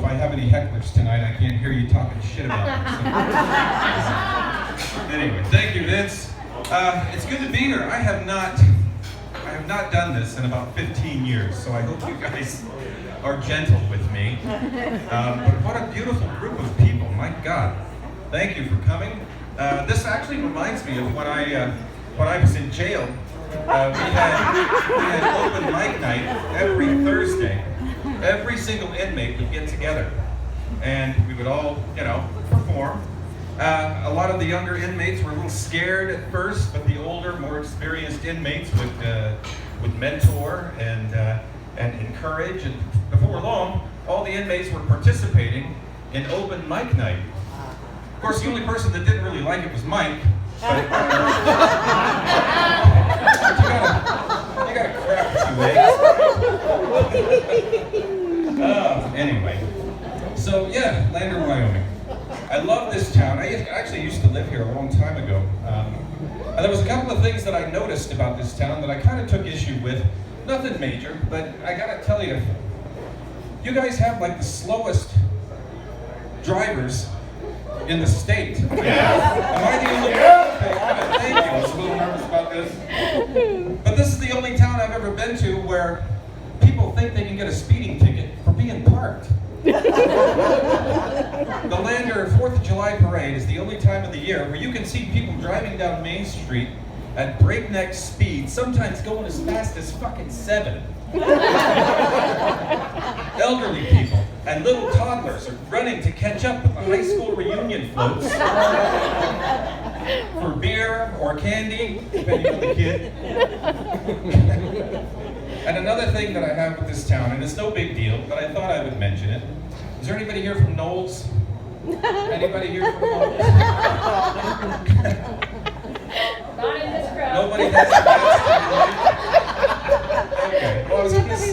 if I have any hecklers tonight. I can't hear you talking shit about me. So. Anyway, thank you, Vince. It's good to be here. I have not done this in about 15 years, so I hope you guys are gentle with me. But what a beautiful group of people, my God. Thank you for coming. This actually reminds me of when I was in jail. We had open mic night every Thursday. Every single inmate would get together, and we would all, perform. A lot of the younger inmates were a little scared at first, but the older, more experienced inmates would mentor and encourage. And before long, all the inmates were participating in open mic night. Of course, the only person that didn't really like it was Mike. But, you gotta crack a few eggs. Anyway, so yeah, Lander, Wyoming. I love this town. I actually used to live here a long time ago. And there was a couple of things that I noticed about this town that I kind of took issue with. Nothing major, but I gotta tell you, you guys have like the slowest drivers in the state. Am I the only one? Okay, thank you. I was a little nervous about this. But this is the only town I've ever been to where people think they can get a speeding ticket for being parked. The Lander 4th of July parade is the only time of the year where you can see people driving down Main Street at breakneck speed, sometimes going as fast as fucking 7. Elderly people and little toddlers are running to catch up with the high school reunion floats for beer or candy, depending on the kid. And another thing that I have with this town, and it's no big deal, but I thought I would mention it. Is there anybody here from Knowles? Anybody here from Knowles? Not in this crowd. Nobody has a Okay, well I was going to say,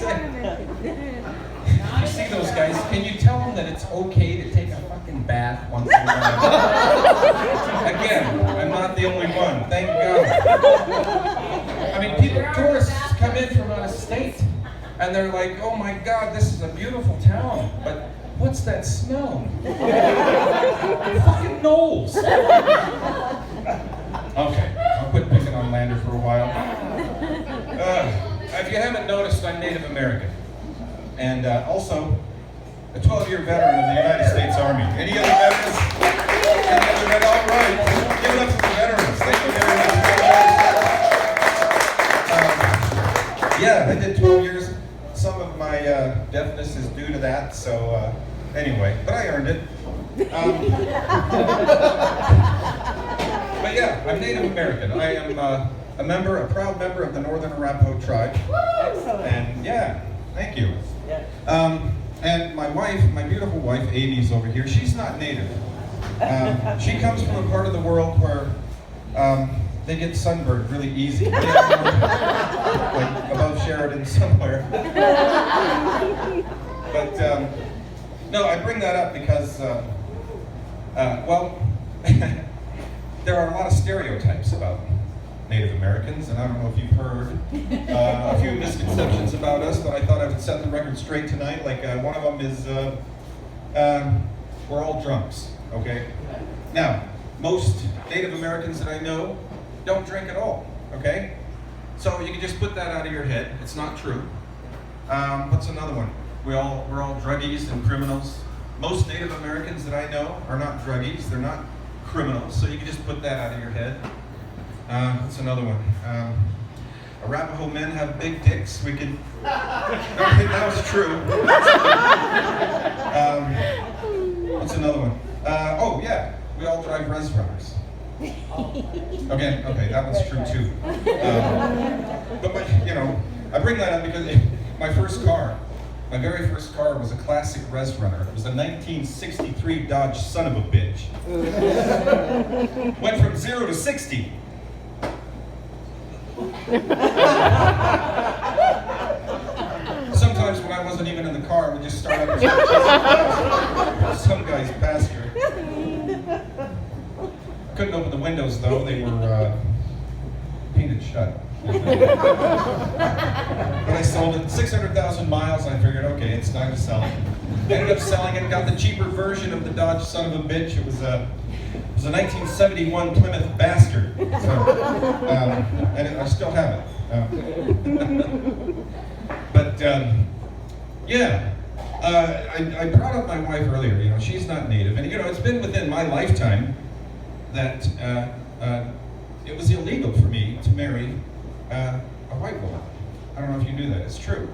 you see those guys, can you tell them that it's okay to take a fucking bath once in a while? Again, I'm not the only one, thank God. I mean, tourists come in from out of state, and they're like, oh my God, this is a beautiful town, but what's that smell? Fucking Knowles. Okay, I'll quit picking on Lander for a while. If you haven't noticed, I'm Native American, and also a 12-year veteran of the United States Army. Any other veterans? Any other veterans? All right, give it up for the veterans. Thank you very much. Yeah, I did 12 years. Some of my deafness is due to that, so anyway, but I earned it. But yeah, I'm Native American. I am a proud member of the Northern Arapaho tribe. And yeah, thank you. And my wife, my beautiful wife, Amy's over here. She's not Native. She comes from a part of the world where they get sunburned really easy. Like above Sheridan somewhere. But no, I bring that up because, well, there are a lot of stereotypes about Native Americans, and I don't know if you've heard a few misconceptions about us, but I thought I would set the record straight tonight. Like one of them is, we're all drunks, okay? Now, most Native Americans that I know don't drink at all, okay? So you can just put that out of your head. It's not true. What's another one? We're all druggies and criminals. Most Native Americans that I know are not druggies. They're not criminals. So you can just put that out of your head. What's another one? Arapaho men have big dicks. We can. No, that was true. What's another one? Oh yeah, we all drive res runners. Okay, that one's true too. But I bring that up because my very first car was a classic res runner. It was a 1963 Dodge son of a bitch. Went from 0 to 60. Sometimes when I wasn't even in the car, I would just start up some guy's pasture. Couldn't open the windows though, they were painted shut. But I sold it 600,000 miles, and I figured, okay, it's time to sell it. Ended up selling it, got the cheaper version of the Dodge son of a bitch. It was a 1971 Plymouth Bastard. So, and I still have it. Yeah. I brought up my wife earlier. You know, she's not Native, and you know, it's been within my lifetime that it was illegal for me to marry a white woman. I don't know if you knew that. It's true.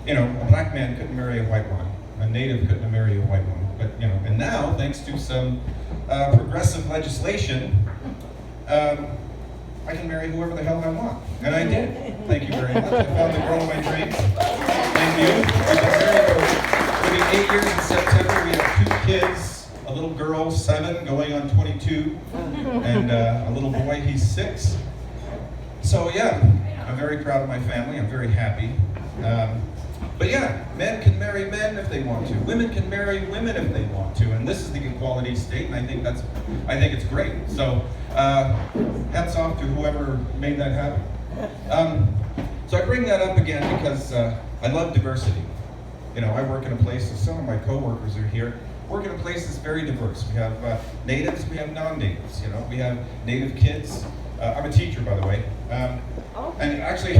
You know, a black man couldn't marry a white woman. A Native couldn't marry a white woman. But you know, and now, thanks to some progressive legislation, I can marry whoever the hell I want, and I did. Thank you very much. I found the girl of my dreams. Thank you. We've been married for 8 years in September. We have 2 kids, a little girl, 7, going on 22, and a little boy, he's 6. So yeah, I'm very proud of my family. I'm very happy. But yeah, men can marry men if they want to. Women can marry women if they want to. And this is the equality state, and I think it's great. So hats off to whoever made that happen. So I bring that up again because I love diversity. You know, I work in a place, so some of my coworkers are here. Work in a place that's very diverse. We have natives, we have non-natives. You know, we have native kids. I'm a teacher, by the way. And actually,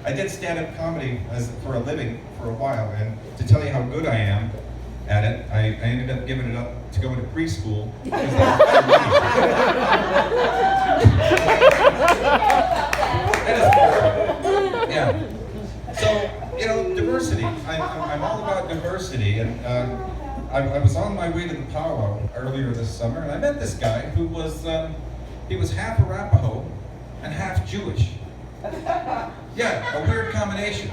I did stand-up comedy for a living for a while, and to tell you how good I am at it, I ended up giving it up to go into preschool. Because that was better money. Yeah. So, you know, diversity. I'm all about diversity, and I was on my way to the powwow earlier this summer, and I met this guy who was he was half Arapaho and half Jewish. Yeah, a weird combination.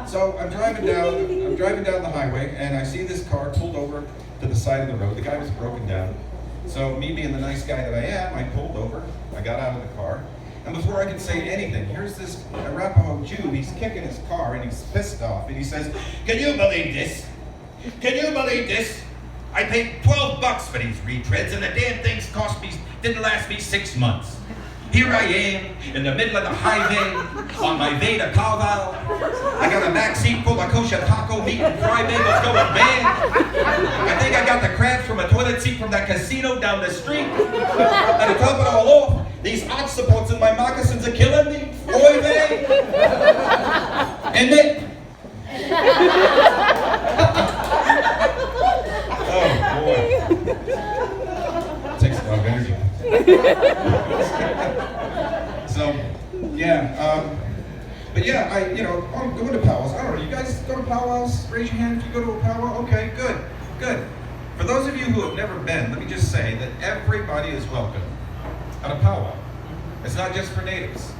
So I'm driving down the highway, and I see this car pulled over to the side of the road. The guy was broken down. So me being the nice guy that I am, I pulled over. I got out of the car, and before I could say anything, here's this Arapaho Jew. He's kicking his car, and he's pissed off, and he says, "Can you believe this? Can you believe this? I paid $12 for these retreads, and the damn things didn't last me 6 months. Here I am, in the middle of the highway, on my way to Calval. I got a back seat full of kosher taco meat and fry bagels going bad. I think I got the crabs from a toilet seat from that casino down the street. And to top it all off, these odd supports in my moccasins are killing me. Oy vey. And then... Oh, boy. It takes a lot of energy. So, yeah, but yeah, I'm going to powwows. I don't know, you guys go to powwows? Raise your hand if you go to a powwow. Okay, good. For those of you who have never been, let me just say that everybody is welcome at a powwow. It's not just for natives.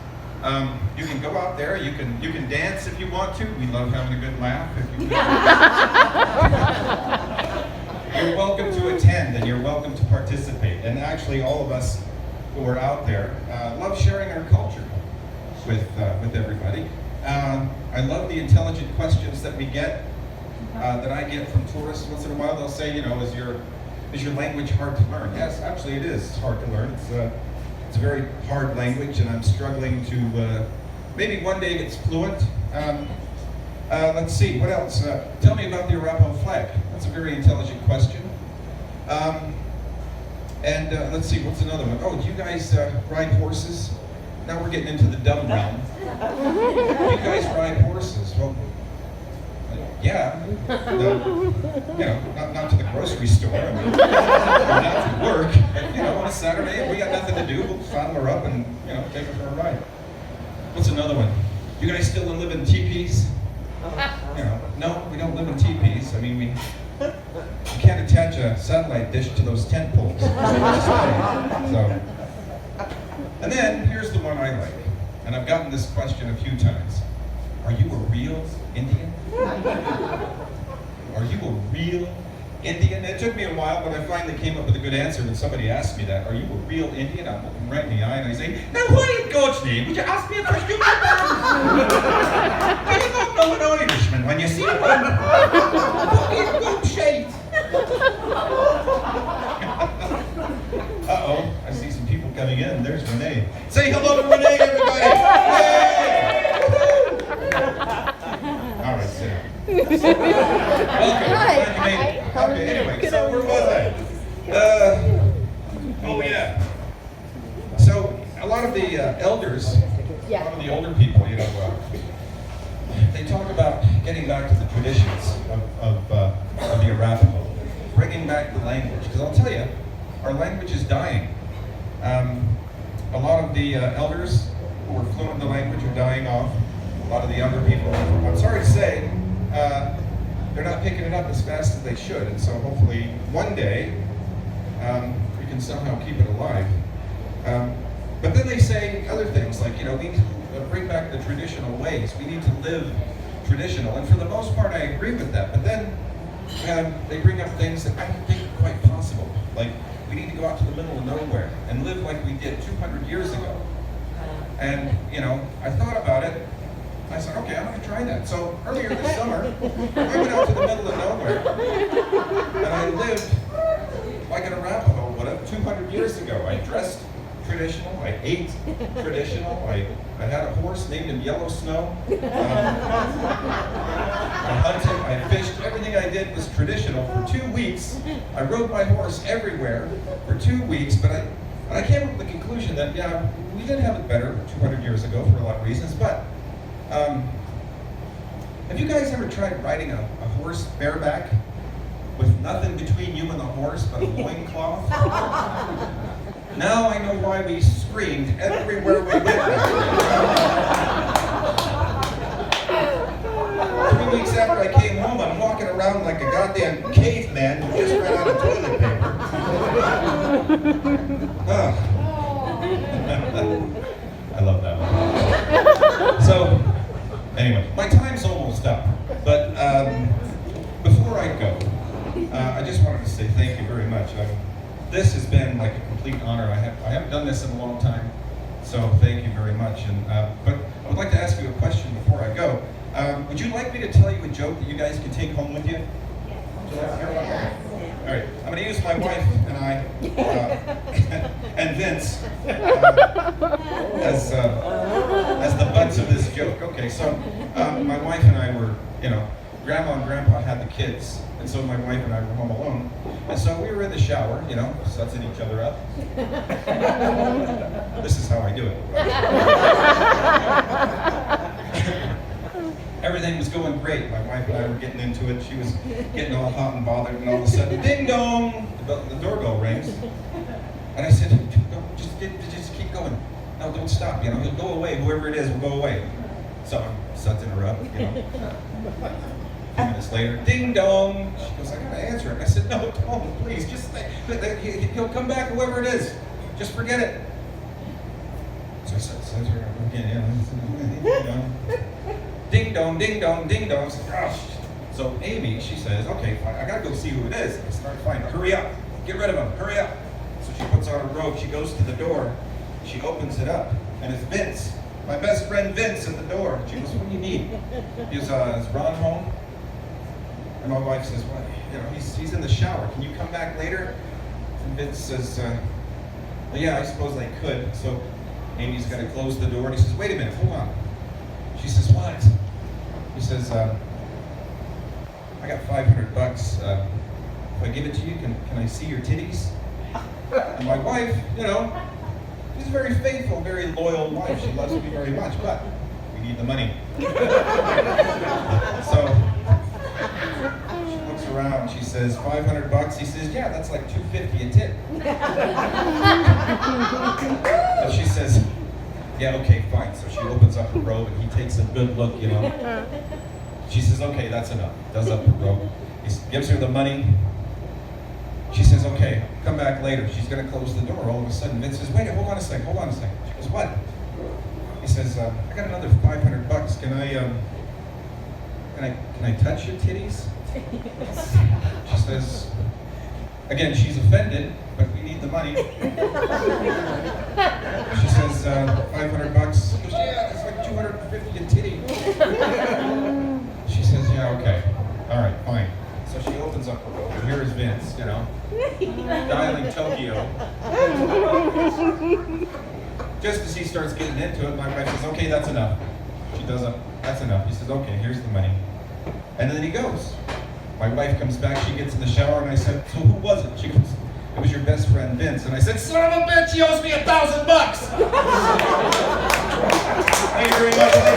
You can go out there, you can dance if you want to. We love having a good laugh if you You're welcome to attend, and you're welcome to participate. And actually, all of us who are out there love sharing our culture with everybody. I love the intelligent questions that we get, that I get from tourists once in a while. They'll say, you know, is your language hard to learn? Yes, actually it is hard to learn. It's a very hard language, and I'm struggling to maybe one day it's fluent. Let's see, what else? Tell me about the Arapaho flag. That's a very intelligent question. Let's see, what's another one? Oh, do you guys ride horses? Now we're getting into the dumb realm. Do you guys ride horses? Well, yeah. Not to the grocery store. I mean, not to work. But, on a Saturday, if we got nothing to do, we'll saddle her up and, take her for a ride. What's another one? You guys still live in teepees? No, we don't live in teepees. I mean, you can't attach a satellite dish to those tent poles. So, and then here's the one I like, and I've gotten this question a few times. Are you a real Indian? Are you a real Indian? It took me a while, but I finally came up with a good answer when somebody asked me that. Are you a real Indian? I'm looking right in the eye and I say, now why in God's name would you ask me a question like that? Do you not know an Irishman when you see one? Fucking good shade. Uh-oh, I see some people coming in. There's Renee. Say hello to Renee, everybody! Yay! All right, sit down. Welcome. Glad you made it. Okay, anyway, so where was I? Oh yeah. So a lot of the elders, a lot of the older people, they talk about getting back to the traditions of the Arapaho, bringing back the language. Because I'll tell you, our language is dying. A lot of the elders who are fluent in the language are dying off. A lot of the younger people, I'm sorry to say, they're not picking it up as fast as they should. And so hopefully one day we can somehow keep it alive. But then they say other things like, we need to bring back the traditional ways. We need to live traditional. And for the most part, I agree with that. But then they bring up things that I don't think are quite possible. Like, we need to go out to the middle of nowhere and live like we did 200 years ago. And, I thought about it. I said, okay, I'm going to try that. So earlier this summer, I went out to the middle of nowhere. And I lived like an Arapaho would have 200 years ago. I dressed traditional, I ate traditional, I had a horse named him Yellow Snow. I hunted, I fished, everything I did was traditional for 2 weeks. I rode my horse everywhere for 2 weeks, but I came up with the conclusion that, we did have it better 200 years ago for a lot of reasons, but have you guys ever tried riding a horse bareback with nothing between you and the horse but a loincloth? Now I know why we screamed everywhere we went. 3 weeks after I came home, I'm walking around like a goddamn caveman who just ran out of toilet paper. I love that one. So, anyway, my time's almost up. But before I go, I just wanted to say thank you very much. This has been like a complete honor. I haven't done this in a long time, so thank you very much. And but I would like to ask you a question before I go. Would you like me to tell you a joke that you guys can take home with you? Yes. All right. I'm going to use my wife and I and Vince as the butts of this joke. Okay. So my wife and I were, Grandma and Grandpa had the kids, and so my wife and I were home alone. And so we were in the shower, sudsing each other up. This is how I do it. Everything was going great. My wife and I were getting into it. She was getting all hot and bothered, and all of a sudden, ding dong, the doorbell rings. And I said, just keep going. No, don't stop. He'll go away. Whoever it is will go away. So I'm sudsing her up. A few minutes later, ding dong. She goes, I gotta answer it. I said, no, don't, please, just stay. He'll come back, whoever it is. Just forget it. So I said, ding dong, ding dong, ding dong. So Amy, she says, okay, fine, I gotta go see who it is. I start finding, hurry up, get rid of him, hurry up. So she puts on her robe, she goes to the door, she opens it up, and it's Vince, my best friend Vince at the door. She goes, what do you need? He goes, is Ron home? And my wife says, well, he's in the shower. Can you come back later? And Vince says, well, yeah, I suppose I could. So Amy's got to close the door. And he says, wait a minute, hold on. She says, what? He says, I got $500. If I give it to you, can I see your titties? And my wife, she's a very faithful, very loyal wife. She loves me very much, but we need the money. So she looks around, she says, $500? He says, yeah, that's like $250 a tit. So she says, yeah, okay, fine. So she opens up her robe and he takes a good look, She says, okay, that's enough. Does up her robe. He gives her the money. She says, okay, come back later. She's going to close the door. All of a sudden, Vince says, wait, hold on a second. She goes, what? He says, I got another $500. Can I touch your titties? She says, again, she's offended, but we need the money. She says, $500. He goes, yeah, it's like $250 a titty. She says, yeah, okay. All right, fine. So she opens up her robe, and here is Vince, dialing Tokyo. Just as he starts getting into it, my wife says, okay, that's enough. She does that's enough. He says, okay, here's the money. And then he goes. My wife comes back, she gets in the shower, and I said, so who was it? She goes, it was your best friend Vince. And I said, son of a bitch, he owes me $1,000 bucks. Thank you very much.